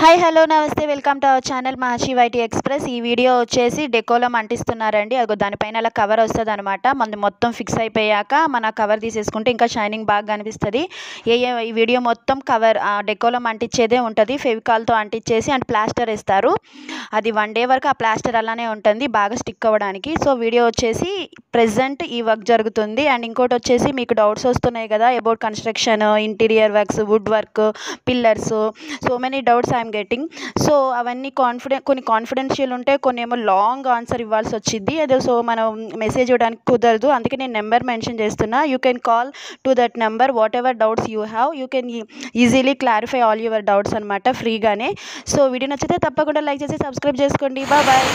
Hi hello నమస్తే welcome to our channel Maharshi YT express. ఈ video వచ్చేసి డెకోలం అంటిస్తున్నారండి. అదిగో దానిపైన అలా కవర్ వస్తుంది అనమాట. మనది మొత్తం ఫిక్స్ అయిపోయాక మన కవర్ తీసేసుకుంటే ఇంకా షైనింగ్ బాగా కనిపిస్తుంది. ఈ వీడియో మొత్తం కవర్ డెకోలం అంటించేదే ఉంటుంది. ఫెవికాల్తో అంటించేసి అండ్ ప్లాస్టర్ వేస్తారు. అది 1 డే వరకు ఆ ప్లాస్టర్ అలానే ఉంటుంది బాగా స్టిక్ అవ్వడానికి. సో వీడియో వచ్చేసి ప్రెజెంట్ ఈ వర్క్ జరుగుతుంది. అండ్ ఇంకోటి వచ్చేసి మీకు డౌట్స్ వస్తున్నాయి కదా about construction, interior works, wood work, pillars, so many doubts I'm getting. So అవన్నీ కొన్ని కాన్ఫిడెన్షియల్ ఉంటాయి, కొన్ని ఏమో లాంగ్ ఆన్సర్ ఇవ్వాల్సి వచ్చింది. అదే సో మనం మెసేజ్ ఇవ్వడానికి కుదరదు, అందుకే నేను నెంబర్ మెన్షన్ చేస్తున్నా. You can call to that number. What ever doubts you have you can easily clarify all your doubts అనమాట ఫ్రీగానే. సో వీడియో నచ్చితే తప్పకుండా లైక్ చేసి సబ్స్క్రైబ్ చేసుకోండి. బాయ్.